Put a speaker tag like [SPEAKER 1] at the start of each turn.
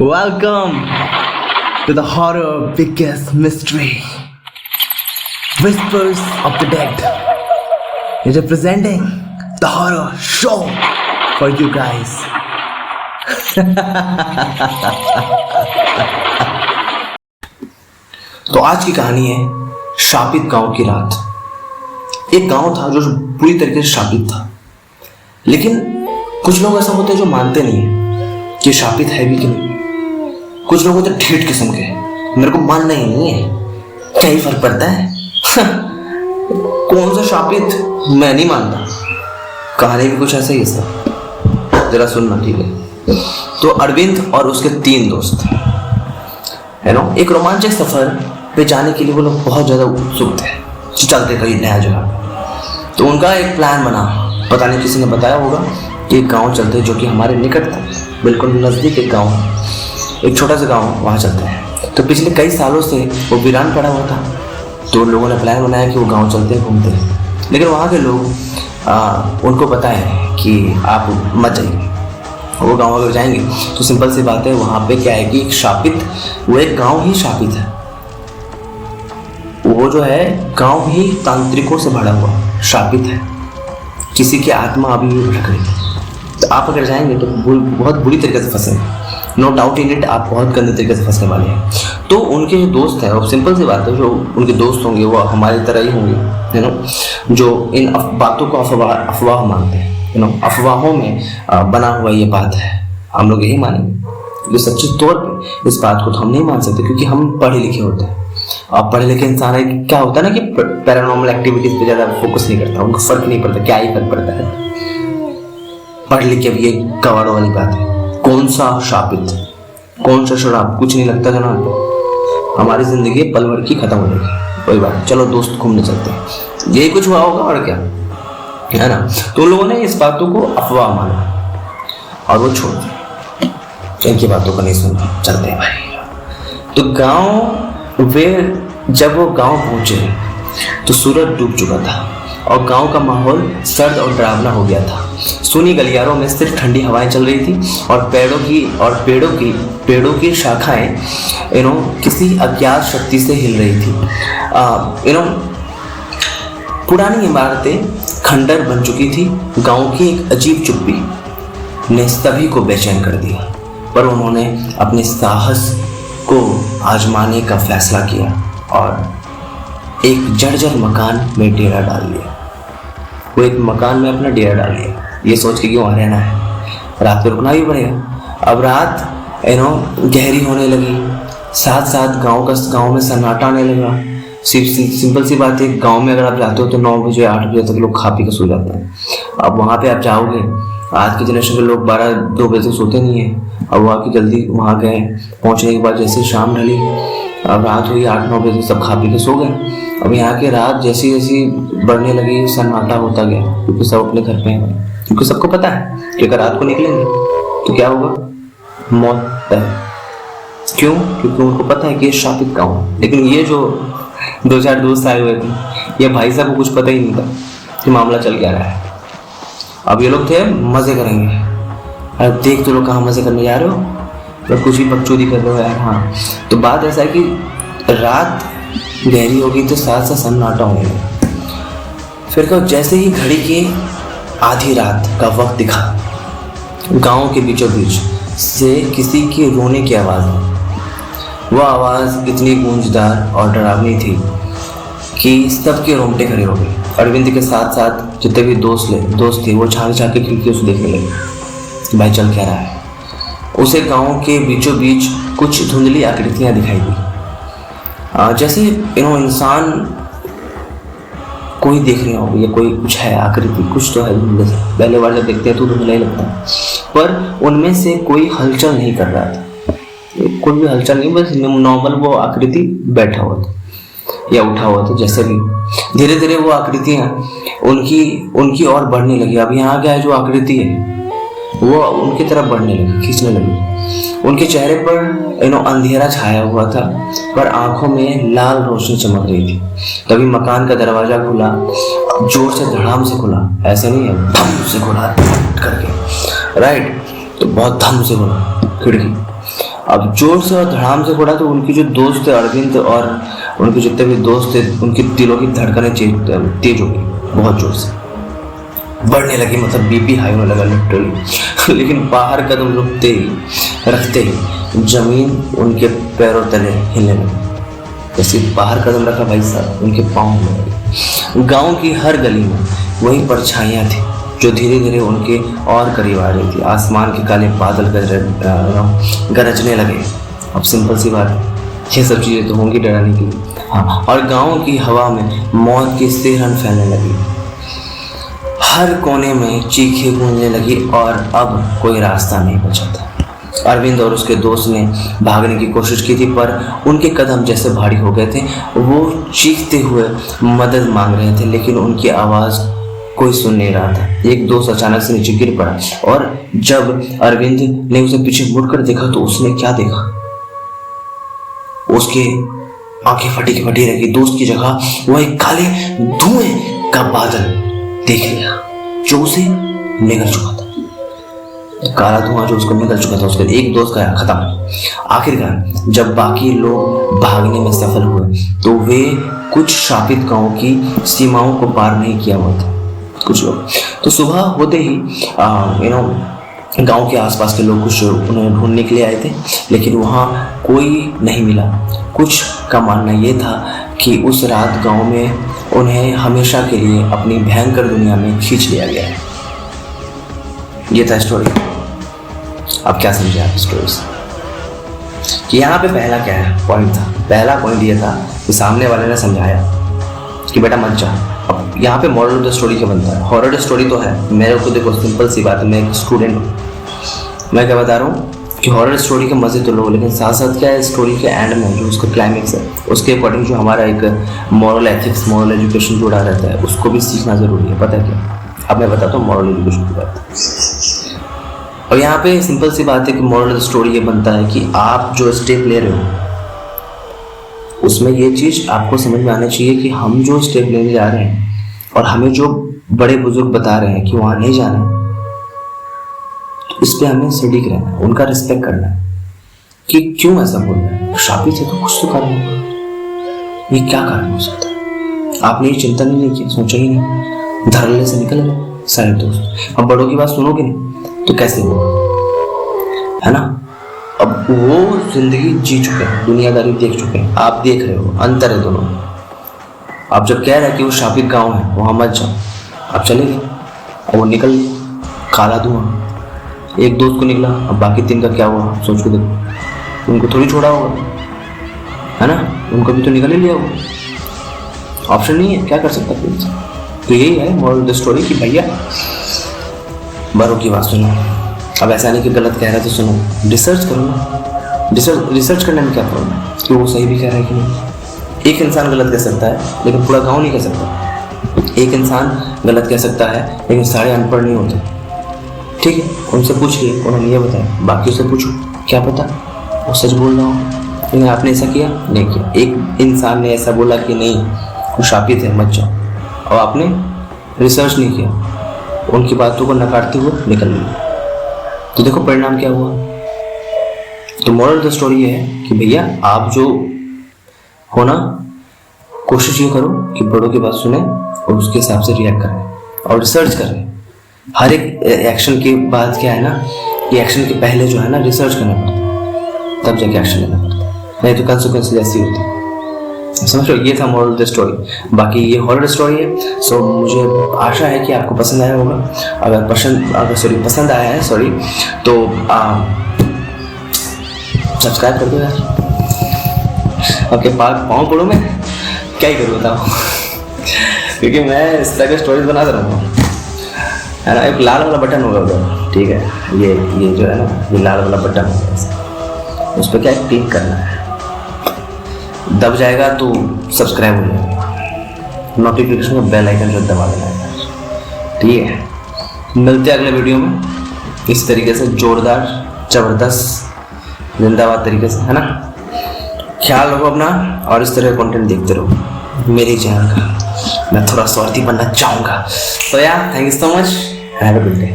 [SPEAKER 1] Welcome to the horror biggest mystery, Whispers of the Dead, representing the horror show for you guys. तो आज की कहानी है शापित गांव की रात। एक गांव था जो पूरी तरीके से शापित था, लेकिन कुछ लोग ऐसा होते हैं जो मानते नहीं है कि शापित है भी कि नहीं। कुछ लोग होते ठेठ किस्म के, मेरे को मानना ही नहीं है, क्या ही फर्क पड़ता है कौन सा शापित, मैं नहीं मानता। कहानी भी कुछ ऐसा ही है सर, जरा सुनना ठीक है। तो अरविंद और उसके 3 दोस्त है ना, एक रोमांचक सफर पे जाने के लिए वो लोग बहुत ज्यादा उत्सुक थे। चलते कहीं नया जगह, तो उनका एक प्लान बना। पता नहीं किसी ने बताया होगा कि एक गांव चलते जो कि हमारे निकट था, बिल्कुल नजदीक एक गांव, एक छोटा सा गांव, वहाँ चलते हैं। तो पिछले कई सालों से वो वीरान पड़ा हुआ था, तो उन लोगों ने प्लान बनाया कि वो गांव चलते हैं, घूमते हैं। लेकिन वहाँ के लोग उनको पता है कि आप मत जाइए, वो गांव अगर जाएंगे तो सिंपल सी बात है, वहाँ पे क्या है कि एक शापित, वो एक गांव ही शापित है, वो जो है गांव ही तांत्रिकों से भरा हुआ शापित है, किसी की आत्मा अभी भटक रही है। तो आप अगर जाएंगे तो बहुत बुरी तरीके से फंसेंगे, नो डाउट इन इट, आप बहुत गंदे तरीके से फंसने वाले हैं। तो उनके जो दोस्त हैं, और सिंपल सी बात है, जो उनके दोस्त होंगे वो हमारी तरह ही होंगे, है ना, जो इन बातों को अफवाह मानते हैं, है ना, अफवाहों में बना हुआ ये बात है, हम लोग यही मानेंगे। जो सच्चे तौर पे इस बात को तो हम नहीं मान सकते, क्योंकि हम पढ़े लिखे होते हैं। अब पढ़े लिखे इंसान है, क्या होता है ना कि पैरानॉर्मल एक्टिविटीज पे ज्यादा फोकस नहीं करता, उनको फर्क नहीं पड़ता, क्या ही फर्क पड़ता है, पढ़ लिख के भी ये गवारों वाली बात है। कौन सा शापित, कौन सा शराब, कुछ नहीं लगता जनाब, हमारी जिंदगी पल भर की खत्म हो जाएगी। कोई बात, चलो दोस्त घूमने चलते हैं, यही कुछ हुआ होगा और क्या, है ना। तो उन लोगों ने इस बातों को अफवाह माना और वो छोड़ दिए, इनकी बातों को नहीं सुना, चलते हैं भाई। तो जब वो गांव पहुंचे तो सूरज डूब चुका था और गांव का माहौल सर्द और डरावना हो गया था। सूनी गलियारों में सिर्फ ठंडी हवाएं चल रही थी और पेड़ों की शाखाएं किसी अज्ञात शक्ति से हिल रही थी। पुरानी इमारतें खंडर बन चुकी थी। गांव की एक अजीब चुप्पी ने सभी को बेचैन कर दिया, पर उन्होंने अपने साहस को आजमाने का फैसला किया और एक जर्जर मकान में डेरा डाल लिया। वो एक मकान में अपना डेरा डाल लिया, ये सोच के कि वहाँ रहना है, रात को रुकना भी पड़ेगा। अब रात गहरी होने लगी, साथ साथ गांव में सन्नाटा आने लगा। सिंपल सी बात है, गांव में अगर आप जाते हो तो 9 बजे 8 बजे तक लोग खा पी के सो जाते हैं। अब वहाँ पे आप जाओगे, आज की जनरेशन के लोग 12-2 बजे तक सोते नहीं है। अब वहाँ की जल्दी वहाँ गए, पहुँचने के बाद जैसे शाम ढली, अब रात हुई 8-9 बजे सब खा पी के सो गए। अब यहाँ की रात जैसी जैसी बढ़ने लगी, सन्नाटा होता गया, क्योंकि सब अपने घर पे हैं, क्योंकि सबको पता है कि अगर रात को निकलेंगे तो क्या होगा, मौत है। क्यों? क्योंकि उनको पता है कि ये शापित गाँव है। लेकिन ये जो 2-4 दोस्त आए हुए थे, ये भाई साहब को कुछ पता ही नहीं था कि मामला चल क्या रहा है। अब ये लोग थे मजे करेंगे, अब देख तो लोग कहाँ मजे करने जा रहे हो, तो कुछ ही बकचोदी कर रहे हो यार। हाँ, तो बात ऐसा है कि रात गहरी हो गई तो साथ साथ सन्नाटा होने लगा। फिर कब जैसे ही घड़ी की आधी रात का वक्त दिखा, गांव के बीचों बीच से किसी की रोने की आवाज़ आई। वह आवाज़ इतनी गूंजदार और डरावनी थी कि सबके रोंगटे खड़े हो गए। अरविंद के साथ साथ जितने भी दोस्त थे वो झाँक के खिड़कियों से देखने लगे कि भाई चल क्या रहा है। उसे गांव के बीचों बीच कुछ धुंधली आकृतियां दिखाई दी, जैसे इंसान कोई देख रहे हो या कोई कुछ है, आकृति कुछ तो है। पहले बार जब देखते हैं तो धुंधला ही लगता है, पर उनमें से कोई हलचल नहीं कर रहा था, कोई भी हलचल नहीं, बस नॉर्मल वो आकृति बैठा हुआ था या उठा हुआ था। जैसे भी धीरे धीरे वो आकृतियां उनकी ओर बढ़ने लगी। अब यहाँ क्या है, जो आकृति है वो उनकी तरफ बढ़ने लगी, खींचने लगी। उनके चेहरे पर अंधेरा छाया हुआ था, पर आंखों में लाल रोशनी चमक रही थी। तभी मकान का दरवाजा खुला, जोर से धड़ाम से खुला, ऐसे नहीं है धम से खुला करके, राइट, तो बहुत धम से खुला खिड़की। अब जोर से और धड़ाम से फोड़ा तो उनके जो दोस्त थे अरविंद और उनके जितने भी दोस्त थे उनके दिलों की धड़कनें तेज हो गई, बहुत जोर से बढ़ने लगी, मतलब बीपी हाई होने लगा लिटरली। लेकिन बाहर कदम रखते ही जमीन उनके पैरों तले हिलने लगी। जैसे बाहर कदम रखा भाई साहब उनके पाँव हिलने लगे। गाँव की हर गली में वही परछाइयाँ थी जो धीरे धीरे उनके और करीब आ रही थी। आसमान के काले बादल गरजने लगे। अब सिंपल सी बात है, ये सब चीज़ें तो होंगी डराने की। हाँ, और गाँव की हवा में मौत की सिरहन फैलने लगी। हर कोने में चीखें गूंजने लगी और अब कोई रास्ता नहीं बचा था। अरविंद और उसके दोस्त ने भागने की कोशिश की थी पर उनके कदम जैसे भारी हो गए थे। वो चीखते हुए मदद मांग रहे थे लेकिन उनकी आवाज़ कोई सुन नहीं रहा था। एक दोस्त अचानक से नीचे गिर पड़ा और जब अरविंद ने उसे पीछे मुड़कर देखा तो उसने क्या देखा, उसके आंखें फटी की फटी रह गई। दोस्त की जगह वह एक काले धुएं का बादल देख लिया जो उसे निगल चुका था। काला धुआं जो उसको निगल चुका था, उसके एक दोस्त का खत्म। आखिरकार जब बाकी लोग भागने में सफल हुए तो वे कुछ शापित गांव की सीमाओं को पार नहीं किया हुआ था कुछ लोग। तो सुबह होते ही गांव के आसपास के लोग कुछ उन्हें ढूंढने के लिए आए थे लेकिन वहाँ कोई नहीं मिला। कुछ का मानना ये था कि उस रात गांव में उन्हें हमेशा के लिए अपनी भयंकर दुनिया में खींच लिया गया है। ये था स्टोरी। अब क्या समझे आप स्टोरी से कि यहाँ पे पहला क्या है पॉइंट था। पहला पॉइंट ये था कि सामने वाले ने समझाया कि बेटा मत जा। अब यहाँ पे मॉरल ऑफ द स्टोरी क्या बनता है? हॉरर स्टोरी तो है, मेरे को देखो सिंपल सी बात है, मैं एक स्टूडेंट हूँ, मैं क्या बता रहा हूँ कि हॉरर स्टोरी के मजे तो लो लेकिन साथ साथ क्या है स्टोरी के एंड में जो उसका क्लाइमेक्स है उसके अकॉर्डिंग जो हमारा एक मॉरल एथिक्स मॉरल एजुकेशन जुड़ा रहता है उसको भी सीखना जरूरी है। पता है क्या, अब मैं बताता हूँ मॉरल एजुकेशन की बात। और यहाँ पे सिंपल सी बात है कि मॉरल ऑफ द स्टोरी ये बनता है कि आप जो स्टेप ले रहे हो उसमें ये चीज़ आपको समझ में आना चाहिए कि हम जो स्टेप लेने जा रहे हैं और हमें जो बड़े बुजुर्ग बता रहे हैं कि वहाँ नहीं जाना है तो इस पर हमें सटीक रहना है, उनका रिस्पेक्ट करना है कि क्यों ऐसा बोल रहे हैं। शापित है तो कुछ तो कारण होगा, ये क्या कारण हो सकता है? आपने ये चिंतन नहीं किया, सोचा ही नहीं, धड़ल्ले से निकल गए सारे दोस्त। अब बड़ों की बात सुनोगे नहीं तो कैसे होगा, है ना? अब वो जिंदगी जी चुके हैं, दुनियादारी देख चुके हैं, आप देख रहे हो, अंतर है दोनों। आप जब कह रहे हैं कि वो शापित गांव है वहाँ मत जाओ, आप चले गए और वो निकल गए काला धुआं। एक दोस्त को निकला, अब बाकी 3 का क्या हुआ सोच के देखो, उनको थोड़ी छोड़ा होगा, है ना? उनको भी तो निकल ही लिया होगा, ऑप्शन नहीं है, क्या कर सकता है। तो यही है मॉरल ऑफ द स्टोरी कि भैया बड़ों की बात सुनो। अब ऐसा नहीं कि गलत कह रहा है तो सुनो, रिसर्च करो ना। रिसर्च करने में क्या प्रॉब्लम है कि वो सही भी कह रहा है कि नहीं। एक इंसान गलत कह सकता है लेकिन पूरा गांव नहीं कह सकता। एक इंसान गलत कह सकता है लेकिन सारे अनपढ़ नहीं होते, ठीक है? उनसे पूछिए, उन्होंने ये बताया, बाकी से पूछो, क्या पता वो सच बोल रहा हो। लेकिन आपने ऐसा किया नहीं किया। एक इंसान ने ऐसा बोला कि नहीं वो शापित है मत जाओ, और आपने रिसर्च नहीं किया, उनकी बातों को नकारते हुए निकल लिया, तो देखो परिणाम क्या हुआ। तो मॉरल ऑफ द स्टोरी ये है कि भैया आप जो हो ना, कोशिश ये करो कि बड़ों की बात सुने और उसके हिसाब से रिएक्ट करें और रिसर्च करें। हर एक एक्शन के बाद क्या है ना, ये एक्शन के पहले जो है ना रिसर्च करना पड़ता है, तब जाके एक्शन लेना पड़ता है, नहीं तो कंसिक्वेंस ऐसी होती है। समझ लो, ये था मॉरल ऑफ द स्टोरी। बाकी ये हॉरर स्टोरी है, सो मुझे आशा है कि आपको पसंद आया होगा। अगर पसंद आया है तो सब्सक्राइब कर दो यार। ओके, पाँव पड़ो मैं क्या ही करूँ बताओ क्योंकि मैं इस तरह की स्टोरीज बना रहा हूँ, है ना? एक लाल वाला बटन होगा उधर, ठीक है? ये जो है ना, ये लाल वाला बटन होगा, उस पर क्या है, क्लिक करना है, दब जाएगा तो सब्सक्राइब हो जाएगा, नोटिफिकेशन का बेल आइकन जो दबा देना है, ठीक है? मिलते हैं अगले वीडियो में इस तरीके से जोरदार जबरदस्त जिंदाबाद तरीके से, है ना? ख्याल रखो अपना और इस तरह का कंटेंट देखते रहो मेरे चैनल का। मैं थोड़ा स्वार्थी बनना चाहूँगा, तो यार thank you so much, have a good day.